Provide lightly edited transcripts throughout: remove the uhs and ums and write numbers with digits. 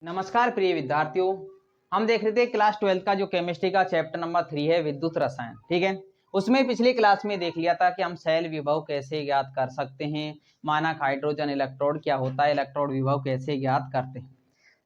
नमस्कार प्रिय विद्यार्थियों। हम देख रहे थे क्लास 12 का जो केमिस्ट्री का चैप्टर नंबर 3 है विद्युत रसायन। ठीक है, उसमें पिछली क्लास में देख लिया था कि हम सेल विभव कैसे ज्ञात कर सकते हैं, मानक हाइड्रोजन इलेक्ट्रोड क्या होता है, इलेक्ट्रोड विभव कैसे ज्ञात करते हैं।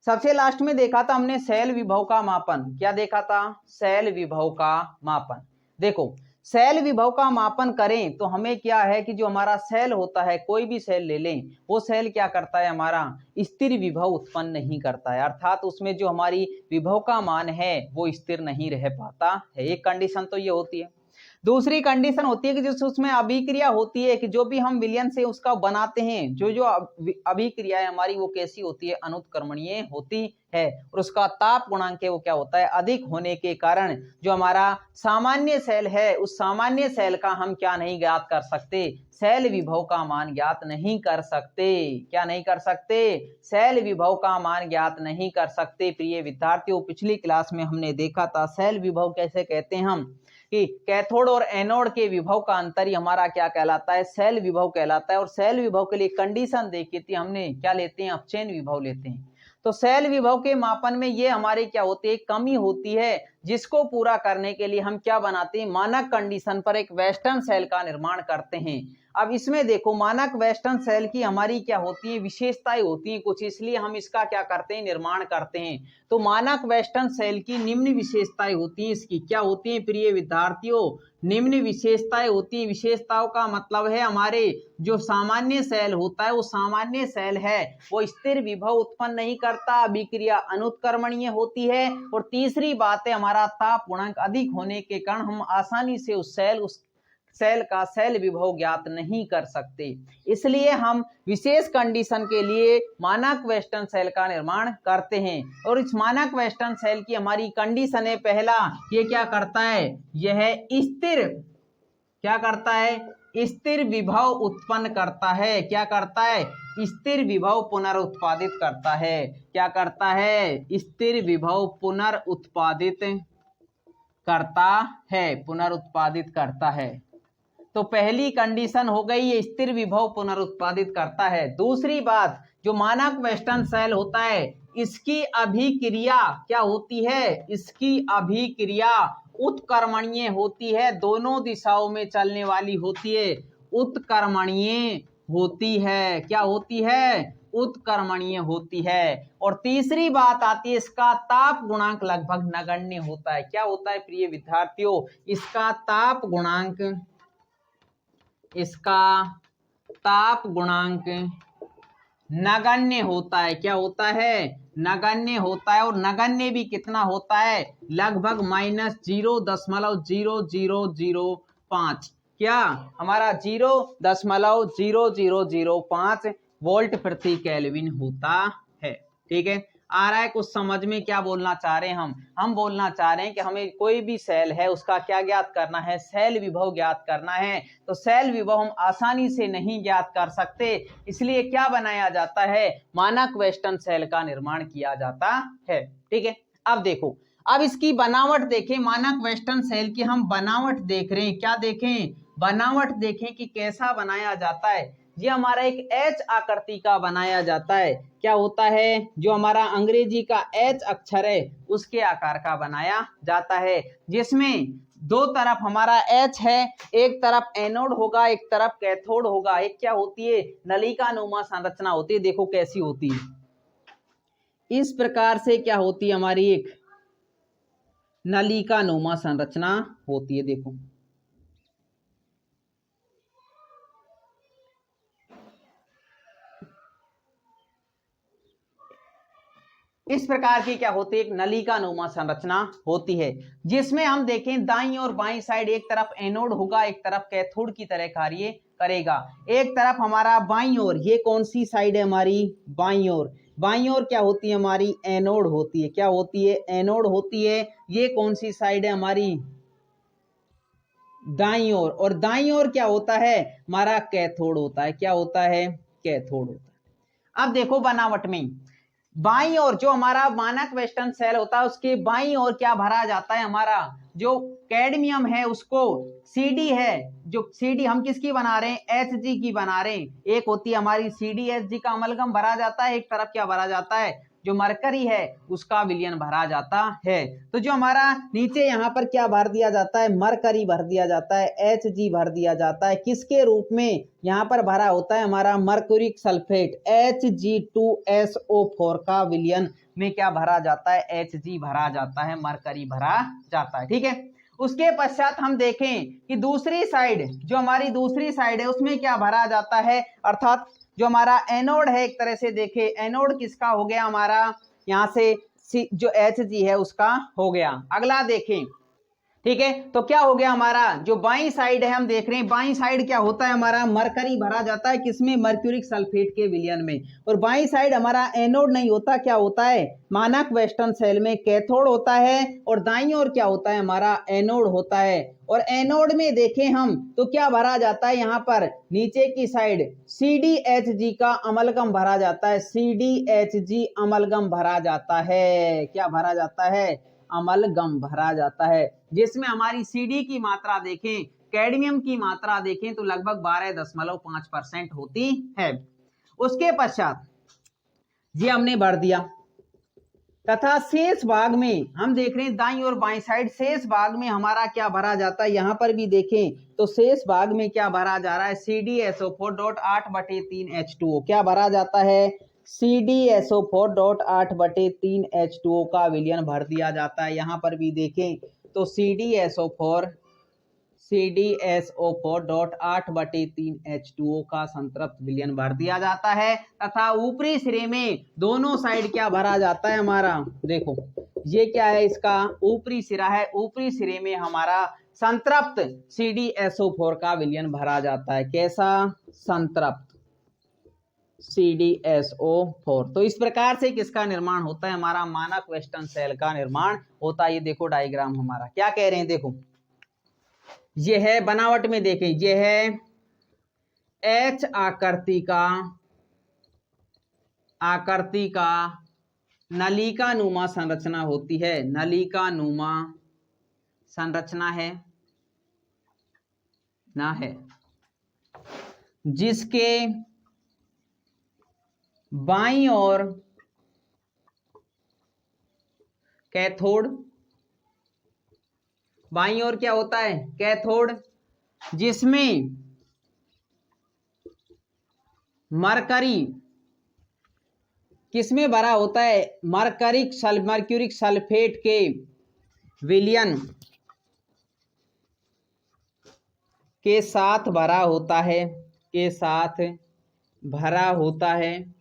सबसे लास्ट में देखा था हमने सेल विभव का मापन। क्या देखा था? सेल विभव का मापन। देखो, सेल विभव का मापन करें तो हमें क्या है कि जो हमारा सेल होता है, कोई भी सेल ले लें, वो सेल क्या करता है, हमारा स्थिर विभव उत्पन्न नहीं करता है, अर्थात उसमें जो हमारी विभव का मान है वो स्थिर नहीं रह पाता है। एक कंडीशन तो ये होती है। दूसरी कंडीशन होती है कि जो उसमें अभिक्रिया होती है कि जो भी हम विलयन से उसका बनाते हैं, जो जो अभिक्रिया है हमारी वो कैसी होती है, अनुत्क्रमणीय होती है, और उसका ताप गुणांक है वो क्या होता है, अधिक होने के कारण जो हमारा सामान्य सेल है उस सामान्य सेल का हम क्या नहीं ज्ञात कर सकते, सेल विभव का मान ज्ञात नहीं कर सकते। क्या नहीं कर सकते? सेल विभव का मान ज्ञात नहीं कर सकते। प्रिय विद्यार्थियों, पिछली क्लास में हमने देखा था सेल विभव कैसे कहते हैं हम, कि कैथोड और एनोड के विभव का अंतर ही हमारा क्या कहलाता है, सेल विभव कहलाता है। और सेल विभव के लिए कंडीशन देखी थी हमने, क्या लेते हैं, अपचयन विभव लेते हैं। तो सेल विभव के मापन में ये हमारी क्या होती है, कमी होती है, जिसको पूरा करने के लिए हम क्या बनाते हैं, मानक कंडीशन पर एक वेस्टर्न सेल का निर्माण करते हैं। अब इसमें देखो, मानक वेस्टर्न सेल की हमारी क्या होती है, विशेषताएं होती हैं कुछ, इसलिए हम इसका क्या करते हैं, निर्माण करते हैं। तो मानक वेस्टर्न सेल की निम्न विशेषताएं होती हैं। इसकी क्या होती हैं प्रिय विद्यार्थियों, निम्न विशेषताएं होती हैं। विशेषताओं का मतलब है हमारे जो सामान्य सेल होता है, वो सामान्य सेल है वो स्थिर विभव उत्पन्न नहीं करता, अभिक्रिया अनुत्क्रमणीय होती है। और तीसरी बात है, हमारा ताप गुणांक अधिक होने के कारण हम आसानी से उस सेल का सेल विभव ज्ञात नहीं कर सकते। इसलिए हम विशेष कंडीशन के लिए मानक वेस्टर्न सेल का निर्माण करते हैं। और इस मानक वेस्टर्न सेल की हमारी कंडीशन है, पहला, ये क्या करता है, यह स्थिर, क्या करता है, स्थिर विभव उत्पन्न करता है। क्या करता है? स्थिर विभव पुनरुत्पादित करता है। क्या करता है? स्थिर विभव पुनरुत्पादित करता है, पुनरुत्पादित करता है। तो पहली कंडीशन हो गई, ये स्थिर विभव पुनरुत्पादित करता है। दूसरी बात, जो मानक वेस्टर्न सेल होता है, इसकी अभिक्रिया क्या होती है, इसकी अभिक्रिया उत्कर्मणीय होती है, दोनों दिशाओं में चलने वाली होती है, उत्कर्मणीय होती है। क्या होती है? उत्कर्मणीय होती है। और तीसरी बात आती है, इसका ताप गुणांक लगभग नगण्य होता है। क्या होता है प्रिय विद्यार्थियों? इसका ताप गुणांक नगण्य होता है। क्या होता है? नगण्य होता है। और नगण्य भी कितना होता है, लगभग -0.0005। क्या हमारा 0.0005 वोल्ट प्रति केल्विन होता है। ठीक है, आ रहा है कुछ समझ में? क्या बोलना चाह रहे हैं हम बोलना चाह रहे हैं कि हमें कोई भी सेल है उसका क्या ज्ञात करना है, सेल विभव ज्ञात करना है। तो सेल विभव हम आसानी से नहीं ज्ञात कर सकते, इसलिए क्या बनाया जाता है, मानक वेस्टर्न सेल का निर्माण किया जाता है। ठीक है, अब देखो, अब इसकी बनावट देखें, मानक वेस्टर्न सेल की हम बनावट देख रहे हैं। क्या देखें? बनावट देखें कि कैसा बनाया जाता है। ये हमारा एक एच आकृति का बनाया जाता है। क्या होता है? जो हमारा अंग्रेजी का एच अक्षर है उसके आकार का बनाया जाता है, जिसमें दो तरफ हमारा एच है, एक तरफ एनोड होगा, एक तरफ कैथोड होगा। एक क्या होती है, नलिकानुमा संरचना होती है। देखो कैसी होती है, इस प्रकार से क्या होती है, हमारी एक नलिकानुमा संरचना होती है। देखो इस प्रकार की क्या होती है, एक नलिकानुमा संरचना होती है, जिसमें हम देखें दाईं और बाईं साइड, एक तरफ एनोड होगा, एक तरफ कैथोड की तरह कार्य करेगा। एक तरफ हमारा बाईं ओर, ये कौन सी साइड है हमारी, बाईं ओर। बाईं ओर क्या होती है हमारी, एनोड होती है। क्या होती है? एनोड होती है। ये कौन सी साइड है हमारी, दाईं ओर। और दाईं ओर क्या होता है, हमारा कैथोड होता है। क्या होता है? कैथोड होता है। अब देखो बनावट में, बाईं ओर जो हमारा मानक वेस्टर्न सेल होता है उसके बाईं ओर क्या भरा जाता है, हमारा जो कैडमियम है उसको सीडी है, जो सीडी हम किसकी बना रहे हैं, एचजी की बना रहे हैं। एक होती है हमारी सीडी एचजी का अमलगम भरा जाता है, एक तरफ क्या भरा जाता है, जो मरकरी है उसका विलयन भरा जाता है। तो जो हमारा नीचे यहाँ पर क्या भर दिया जाता है, मरकरी भर दिया जाता है, Hg भर दिया जाता है, किसके रूप में यहाँ पर भरा होता है हमारा मरक्यूरिक सल्फेट Hg2SO4 का विलयन में क्या भरा जाता है, Hg भरा जाता है, मरकरी भरा जाता है। ठीक है, उसके पश्चात हम देखें कि दूसरी साइड, जो हमारी दूसरी साइड है उसमें क्या भरा जाता है, अर्थात जो हमारा एनोड है, एक तरह से देखें एनोड किसका हो गया हमारा, यहाँ से जो Hg है उसका हो गया। अगला देखें, ठीक है, तो क्या हो गया हमारा जो बाईं साइड है, हम देख रहे हैं बाईं साइड क्या होता है हमारा, मरकरी भरा जाता है किसमें, मर्क्यूरिक सल्फेट के विलयन में। और बाईं साइड हमारा एनोड नहीं होता, क्या होता है, मानक वेस्टर्न सेल में कैथोड होता है, और दाईं ओर क्या होता है हमारा, एनोड होता है। और एनोड में देखें हम तो क्या भरा जाता है, यहाँ पर नीचे की साइड CdHg का अमलगम भरा जाता है, CdHg अमलगम भरा जाता है, क्या भरा जाता है, अमलगम भरा जाता है, जिसमें हमारी Cd की मात्रा देखें, कैडमियम की मात्रा देखें तो लगभग 12.5% होती है। उसके पश्चात ये हमने भर दिया, तथा शेष भाग में हम देख रहे हैं दाईं और बाईं साइड, शेष भाग में हमारा क्या भरा जाता है, यहाँ पर भी देखें तो शेष भाग में क्या भरा जा रहा है, CdSO4.8/3H2O क्या भरा जाता है, CdSO4.8/3H2O का विलयन भर दिया जाता है। यहाँ पर भी देखें तो CdSO4.8/3H2O का संतृप्त विलयन भर दिया जाता है, तथा ऊपरी सिरे में दोनों साइड क्या भरा जाता है हमारा, देखो ये क्या है, इसका ऊपरी सिरा है, ऊपरी सिरे में हमारा संतृप्त CdSO4 का विलयन भरा जाता है। कैसा, संतृप्त CdSO4। तो इस प्रकार से किसका निर्माण होता है, हमारा मानक वेस्टर्न सेल का निर्माण होता है। ये देखो डायग्राम हमारा क्या कह रहे हैं, देखो ये है बनावट में देखें, ये है H आकृति का नलिका नुमा संरचना होती है, नलिका नुमा संरचना है ना है, जिसके बाईं ओर कैथोड, बाईं ओर क्या होता है, कैथोड, जिसमें मरकरी किसमें भरा होता है, मर्क्यूरिक सल्फेट के विलयन के साथ भरा होता है, के साथ भरा होता है,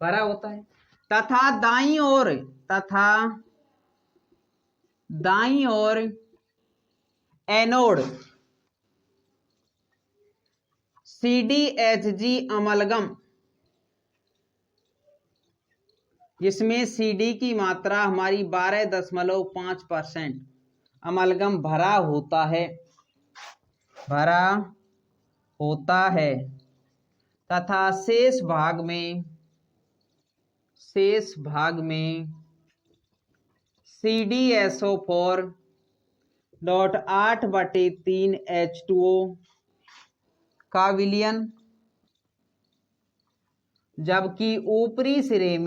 भरा होता है, तथा दाईं ओर एनोड CdHg अमलगम, जिसमें Cd की मात्रा हमारी 12.5% अमलगम भरा होता है, भरा होता है, तथा शेष भाग में CdSO4.8/3H2O का विलयन, जबकि ऊपरी सिरे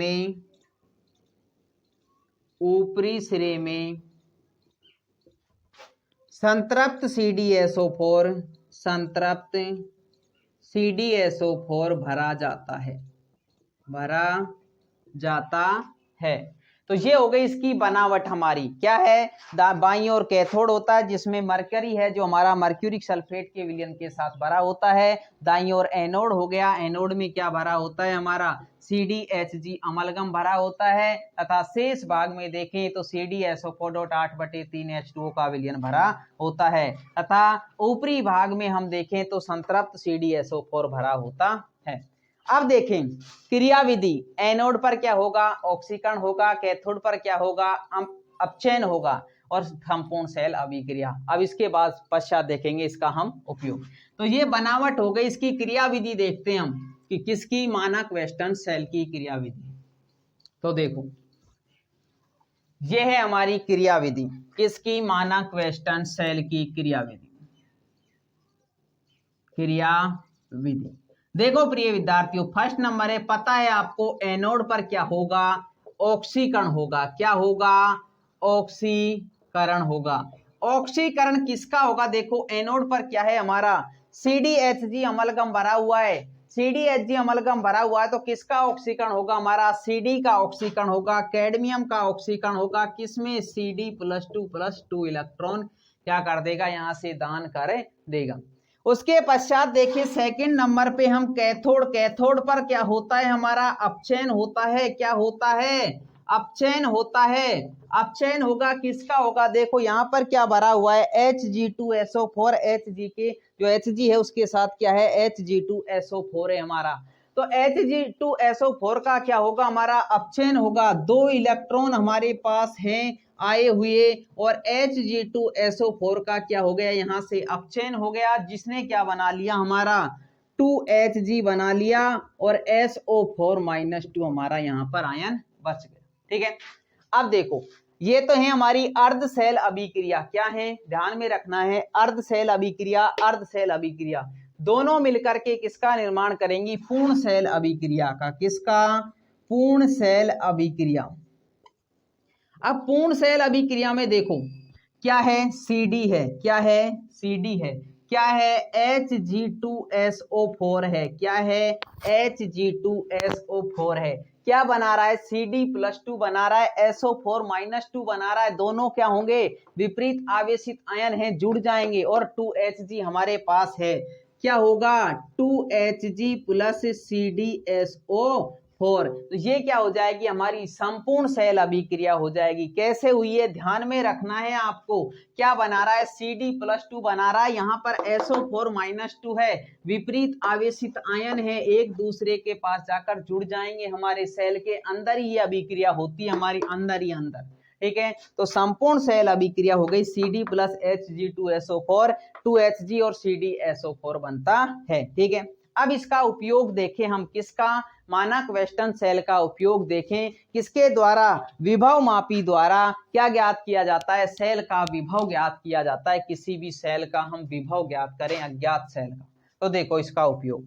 में संतृप्त CdSO4 भरा जाता है। तो ये हो गई इसकी बनावट हमारी, क्या है, बाईं ओर कैथोड होता है जिसमें मरकरी है, जो हमारा मर्क्यूरिक सल्फेट के विलयन के साथ भरा होता है, दाईं ओर एनोड हो गया, एनोड में क्या भरा होता है हमारा, CdHg अमलगम भरा होता है, तथा शेष भाग में देखें तो CdSO4.8/3H2O का विलयन भरा होता है, तथा ऊपरी भाग में हम देखें तो संतृप्त CdSO4 भरा होता है। अब देखें क्रियाविधि, एनोड पर क्या होगा, ऑक्सीकरण होगा, कैथोड पर क्या होगा, अपचयन होगा, और संपूर्ण सेल अभिक्रिया। अब इसके बाद पश्चात देखेंगे इसका हम उपयोग। तो ये बनावट हो गई, इसकी क्रियाविधि देखते हैं हम कि किसकी, मानक वेस्टर्न सेल की क्रियाविधि। तो देखो ये है हमारी क्रियाविधि, किसकी, मानक वेस्टर्न सेल की क्रियाविधि। देखो प्रिय विद्यार्थियों, फर्स्ट नंबर है, पता है आपको एनोड पर क्या होगा, ऑक्सीकरण होगा। क्या होगा, ऑक्सीकरण होगा। ऑक्सीकरण किसका होगा, देखो एनोड पर क्या है हमारा, CdHg अमलगम भरा हुआ है। CdHg अमलगम भरा हुआ है तो किसका ऑक्सीकरण होगा, हमारा Cd का ऑक्सीकरण होगा, कैडमियम का ऑक्सीकरण होगा। किसमें, Cd+2+2 इलेक्ट्रॉन क्या कर देगा, यहां से दान कर देगा। उसके पश्चात देखिए सेकंड नंबर पे हम कैथोड। कैथोड पर क्या होता है हमारा, अपचयन होता है। क्या होता है, अपचयन होता है। अपचयन होगा, किसका होगा, देखो यहाँ पर क्या भरा हुआ है, Hg2SO4। Hg के जो Hg है उसके साथ क्या है, Hg2SO4 है हमारा। तो Hg2SO4 का क्या होगा, हमारा अपचयन होगा। 2 इलेक्ट्रॉन हमारे पास हैं आए हुए और Hg2SO4 का क्या हो गया, यहां से अपचयन हो गया, जिसने क्या बना लिया, हमारा 2Hg बना लिया और SO4-2 हमारा यहां पर आयन बच गया। ठीक है, अब देखो ये तो है हमारी अर्ध सेल अभिक्रिया। क्या है, ध्यान में रखना है, अर्ध सेल अभिक्रिया, अर्ध सेल अभिक्रिया दोनों मिलकर के किसका निर्माण करेंगी, पूर्ण सेल अभिक्रिया का। किसका, पूर्ण सेल अभिक्रिया। अब पूर्ण सेल अभिक्रिया में देखो क्या है, CD है। क्या है, CD है। क्या है, Hg2SO4 है। क्या है, Hg2SO4 है। क्या बना रहा है, Cd+2 बना रहा है, SO4-2 बना रहा है। दोनों क्या होंगे, विपरीत आवेशित आयन हैं, जुड़ जाएंगे और 2Hg हमारे पास है। क्या होगा, 2Hg + CdSO4। तो ये क्या हो जाएगी, हमारी संपूर्ण सेल अभिक्रिया हो जाएगी। कैसे हुई है, ध्यान में रखना है आपको। क्या बना रहा है, Cd+2 बना रहा है, यहाँ पर SO4-2 है, विपरीत आवेशित आयन है, एक दूसरे के पास जाकर जुड़ जाएंगे। हमारे सेल के अंदर ही ये अभिक्रिया होती है, हमारी अंदर ही अंदर। ठीक है, तो संपूर्ण सेल अभिक्रिया हो गई Cd + Hg2SO4, 2Hg और CdSO4 बनता है। ठीक है, अब इसका उपयोग देखें हम, किसका, मानक वेस्टर्न सेल का उपयोग देखें। किसके द्वारा, विभव मापी द्वारा क्या ज्ञात किया जाता है, सेल का विभव ज्ञात किया जाता है। किसी भी सेल का हम विभव ज्ञात करें, अज्ञात सेल का, तो देखो इसका उपयोग।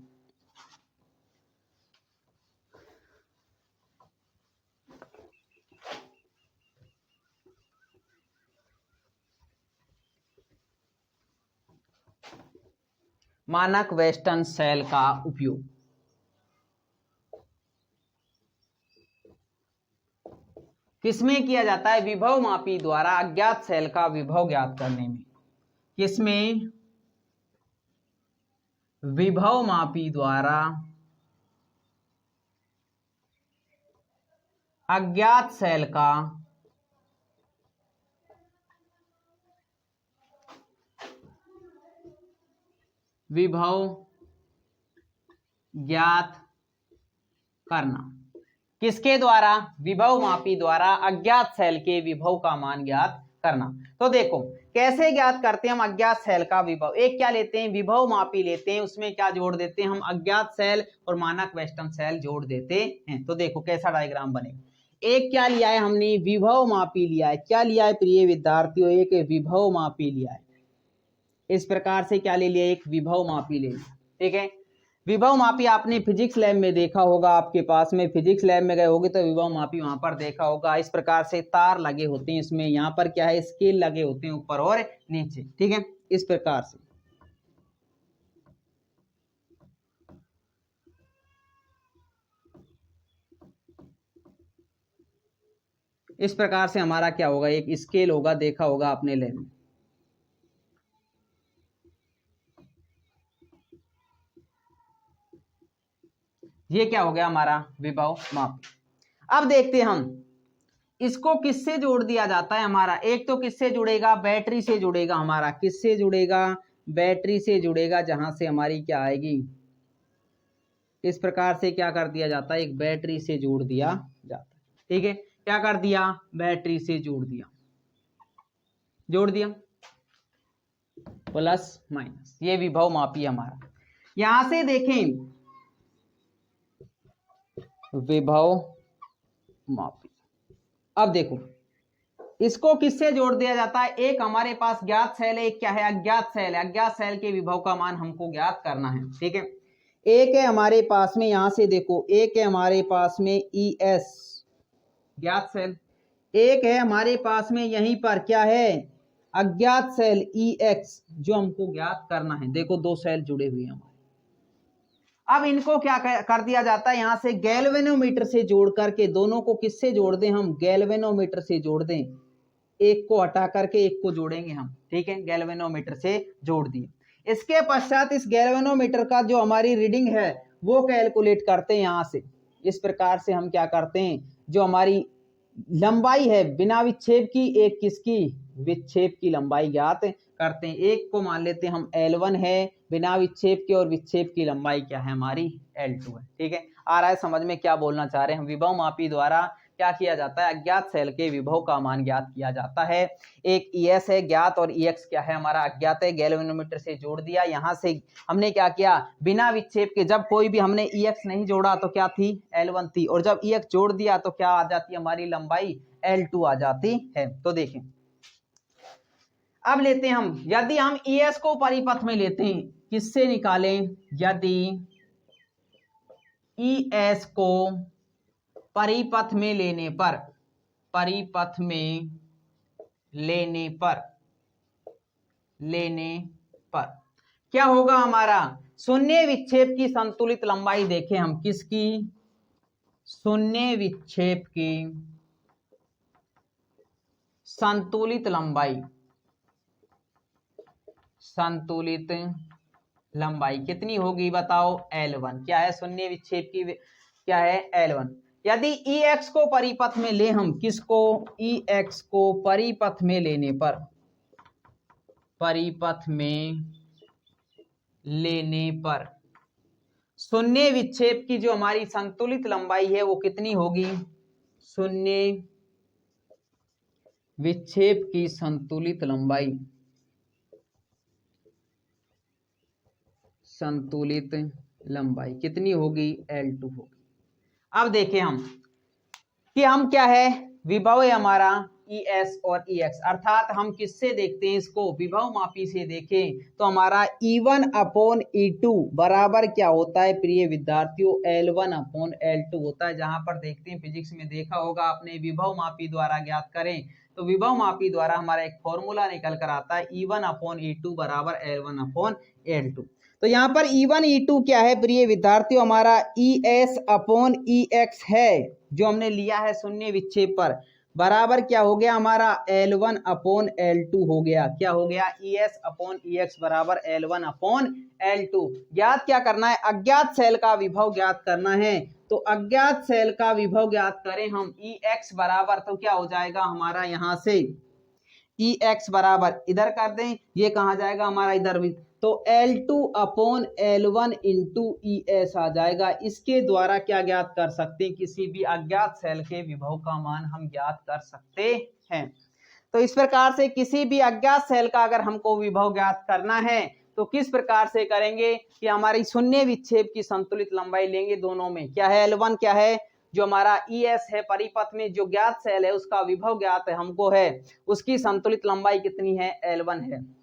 मानक वेस्टर्न सेल का उपयोग किसमें किया जाता है, विभव मापी द्वारा अज्ञात सेल का विभव ज्ञात करने में। किसमें, विभव मापी द्वारा अज्ञात सेल का विभव ज्ञात करना। किसके द्वारा, विभव मापी द्वारा अज्ञात सेल के विभव का मान ज्ञात करना। तो देखो कैसे ज्ञात करते हैं हम अज्ञात सेल का विभव। एक क्या लेते हैं, विभव मापी लेते हैं, उसमें क्या जोड़ देते हैं हम, अज्ञात सेल और मानक वेस्टर्न सेल जोड़ देते हैं। तो देखो कैसा डायग्राम बनेगा। एक क्या लिया है हमने, विभव मापी लिया है। क्या लिया है प्रिय विद्यार्थियों, एक विभव मापी लिया है। इस प्रकार से क्या ले लिया, एक विभव मापी ले लिया। ठीक है, विभव मापी आपने फिजिक्स लैब में देखा होगा, आपके पास में फिजिक्स लैब में गए होगे तो विभव मापी वहां पर देखा होगा। इस प्रकार से तार लगे होते हैं इसमें, यहाँ पर क्या है, स्केल लगे होते हैं ऊपर और नीचे। ठीक है, इस प्रकार से हमारा क्या होगा, एक स्केल होगा, देखा होगा आपने लैब में। ये क्या हो गया हमारा विभव मापी। अब देखते हम इसको किससे जोड़ दिया जाता है हमारा। एक तो किससे जुड़ेगा, बैटरी से जुड़ेगा हमारा। किससे जुड़ेगा, बैटरी से जुड़ेगा, जहां से हमारी क्या आएगी, इस प्रकार से क्या कर दिया जाता है, एक बैटरी से जोड़ दिया जाता है। ठीक है, क्या कर दिया, बैटरी से जोड़ दिया, प्लस माइनस। ये विभव मापी हमारा। यहां से देखें विभव मापी। अब देखो इसको किससे जोड़ दिया जाता है, एक हमारे पास ज्ञात सेल है, एक क्या है, अज्ञात सेल है। अज्ञात सेल के विभव का मान हमको ज्ञात करना है। ठीक है, एक है हमारे पास में, यहां से देखो, एक है हमारे पास में ES ज्ञात सेल, एक है हमारे पास में यहीं पर क्या है अज्ञात सेल EX जो हमको ज्ञात करना है। देखो दो सेल जुड़े हुए हैं हमारे। अब इनको क्या कर दिया जाता है, यहां से गैल्वेनोमीटर से जोड़ करके, दोनों को किससे जोड़ दें हम, गैल्वेनोमीटर से जोड़ दें, एक को हटा करके एक को जोड़ेंगे हम, ठीक है, गैल्वेनोमीटर से जोड़ दिए। इसके पश्चात इस गैल्वेनोमीटर का जो हमारी रीडिंग है वो कैलकुलेट करते हैं यहां से। इस प्रकार से हम क्या करते हैं, जो हमारी लंबाई है बिना विक्षेप की, एक किसकी, विक्षेप की लंबाई ज्ञात करते हैं। एक को मान लेते हैं हम L1 है बिना विक्षेप के, और विक्षेप की लंबाई क्या है हमारी L2 है। ठीक है, आ रहा है समझ में क्या बोलना चाह रहे हैं। विभव मापी द्वारा क्या किया जाता है, अज्ञात सेल के विभव का मान ज्ञात किया जाता है। एक ES है ज्ञात और EX क्या है हमारा अज्ञात है, गैल्वेनोमीटर से जोड़ दिया। यहां से हमने क्या किया, बिना विक्षेप के, जब कोई भी हमने EX नहीं जोड़ा तो क्या थी, L1 थी, और जब EX जोड़ दिया तो क्या आ जाती है हमारी लंबाई L2 आ जाती है। तो देखें, अब लेते हैं हम, यदि हम ES को परिपथ में लेते हैं, किससे निकालें, यदि ES को परिपथ में लेने पर, परिपथ में लेने पर क्या होगा हमारा, शून्य विक्षेप की संतुलित लंबाई देखें हम, किसकी, शून्य विक्षेप की संतुलित लंबाई, संतुलित लंबाई कितनी होगी बताओ, L1 क्या है, शून्य विक्षेप की क्या है L1। यदि EX को परिपथ में ले हम, किसको, EX को परिपथ में लेने पर, परिपथ में लेने पर शून्य विक्षेप की जो हमारी संतुलित लंबाई है वो कितनी होगी, शून्य विक्षेप की संतुलित लंबाई, संतुलित लंबाई कितनी होगी, L2 होगी। अब देखें हम कि हम क्या है, विभव है हमारा ES और EX, अर्थात हम किससे देखते हैं इसको, विभव मापी से देखें तो हमारा E1/E2 बराबर क्या होता है प्रिय विद्यार्थियों, L1/L2 होता है। जहां पर देखते हैं, फिजिक्स में देखा होगा आपने, विभव मापी द्वारा ज्ञात करें तो विभव मापी द्वारा हमारा एक फॉर्मूला निकल कर आता है, E1/E2 बराबर L1/L2। तो यहाँ पर E1 E2 क्या है प्रिय विद्यार्थियों, हमारा ES/EX है जो हमने लिया है शून्य विक्षेप पर, बराबर क्या हो गया हमारा, L1/L2 हो गया। क्या हो गया, ES/EX बराबर L1/L2। ज्ञात क्या करना है, अज्ञात सेल का विभव ज्ञात करना है। तो अज्ञात सेल का विभव ज्ञात करें हम, EX बराबर, तो क्या हो जाएगा हमारा, यहां से EX बराबर इधर कर दें, ये कहा जाएगा हमारा इधर भी, तो L2/L1 इंटू ES आ जाएगा। इसके द्वारा क्या ज्ञात कर सकते हैं, किसी भी अज्ञात सेल के विभव का मान हम ज्ञात कर सकते हैं। तो इस प्रकार से किसी भी अज्ञात सेल का अगर हमको विभव ज्ञात करना है तो किस प्रकार से करेंगे कि हमारी शून्य विक्षेप की संतुलित लंबाई लेंगे, दोनों में क्या है, L1 क्या है, जो हमारा ES है परिपथ में जो ज्ञात सेल है उसका विभव ज्ञात है हमको है, उसकी संतुलित लंबाई कितनी है, L1 है।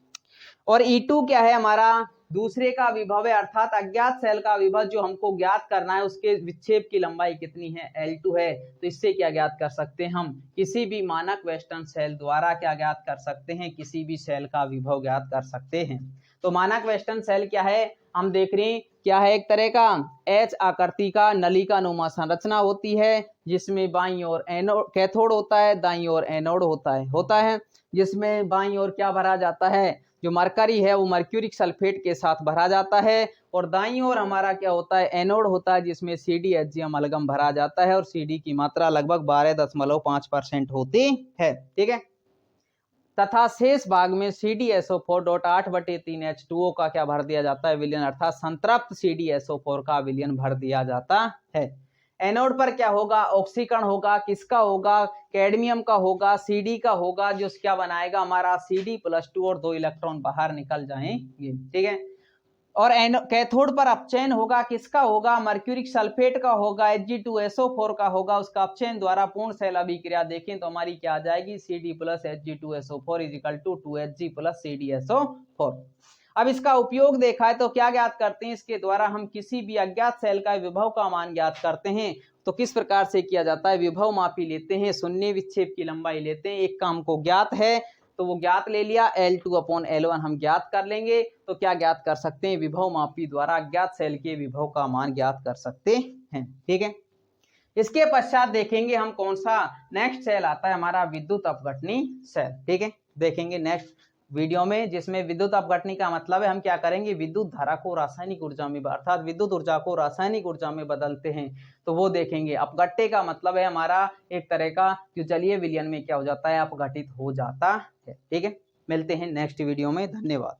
और E2 क्या है हमारा, दूसरे का विभव है, अर्थात अज्ञात सेल का विभव जो हमको ज्ञात करना है उसके विक्षेप की लंबाई कितनी है, L2 है। तो इससे क्या ज्ञात कर सकते हैं हम, किसी भी मानक वेस्टर्न सेल द्वारा क्या ज्ञात कर सकते हैं, किसी भी सेल का विभव ज्ञात कर सकते हैं। तो मानक वेस्टर्न सेल क्या है, हम देख रहे हैं क्या है, एक तरह का H आकृति का नलिकानुमा संरचना होती है, जिसमें बाईं ओर एनोड कैथोड होता है, दाईं ओर एनोड होता है, जिसमें बाईं ओर क्या भरा जाता है, जो मरकरी है वो मर्क्यूरिक सल्फेट के साथ भरा जाता है, और दाईं ओर हमारा क्या होता है, एनोड होता है, जिसमें CdHg अमलगम भरा जाता है, और CD की मात्रा लगभग 12.5% होती है। ठीक है, तथा शेष भाग में CdSO4.8/3H2O का क्या भर दिया जाता है, विलयन, अर्थात संतृप्त CdSO4 का विलयन भर दिया जाता है। एनोड पर क्या होगा, ऑक्सीकरण होगा, किसका होगा, कैडमियम का होगा, CD का होगा, जो क्या बनाएगा हमारा CD+2 और 2 इलेक्ट्रॉन बाहर निकल जाएंगे। ठीक है, और कैथोड पर अपचयन होगा, किसका होगा, मर्क्यूरिक सल्फेट का होगा, Hg2SO4 का होगा, उसका अपचयन द्वारा पूर्ण सेल अभिक्रिया देखें तो हमारी क्या आ जाएगी, CD+ Hg2SO4 = 2Hg+ CdSO4। अब इसका उपयोग देखा है तो क्या ज्ञात करते हैं, इसके द्वारा हम किसी भी अज्ञात सेल का विभव का मान ज्ञात करते हैं। तो किस प्रकार से किया जाता है, विभव मापी लेते हैं, शून्य विक्षेप की लंबाई लेते हैं, एक काम को ज्ञात है तो वो ज्ञात ले लिया, L2/L1 हम ज्ञात कर लेंगे तो क्या ज्ञात कर सकते हैं, विभव मापी द्वारा अज्ञात सेल के विभव का मान ज्ञात कर सकते हैं। ठीक है, इसके पश्चात देखेंगे हम कौन सा नेक्स्ट सेल आता है, हमारा विद्युत अपघटनी सेल। ठीक है, देखेंगे नेक्स्ट वीडियो में, जिसमें विद्युत अपघटनी का मतलब है हम क्या करेंगे, विद्युत धारा को रासायनिक ऊर्जा में अर्थात विद्युत ऊर्जा को रासायनिक ऊर्जा में बदलते हैं, तो वो देखेंगे। अपघट्य का मतलब है हमारा एक तरह का जो जलीय विलयन में क्या हो जाता है, अपघटित हो जाता है। ठीक है, मिलते हैं नेक्स्ट वीडियो में, धन्यवाद।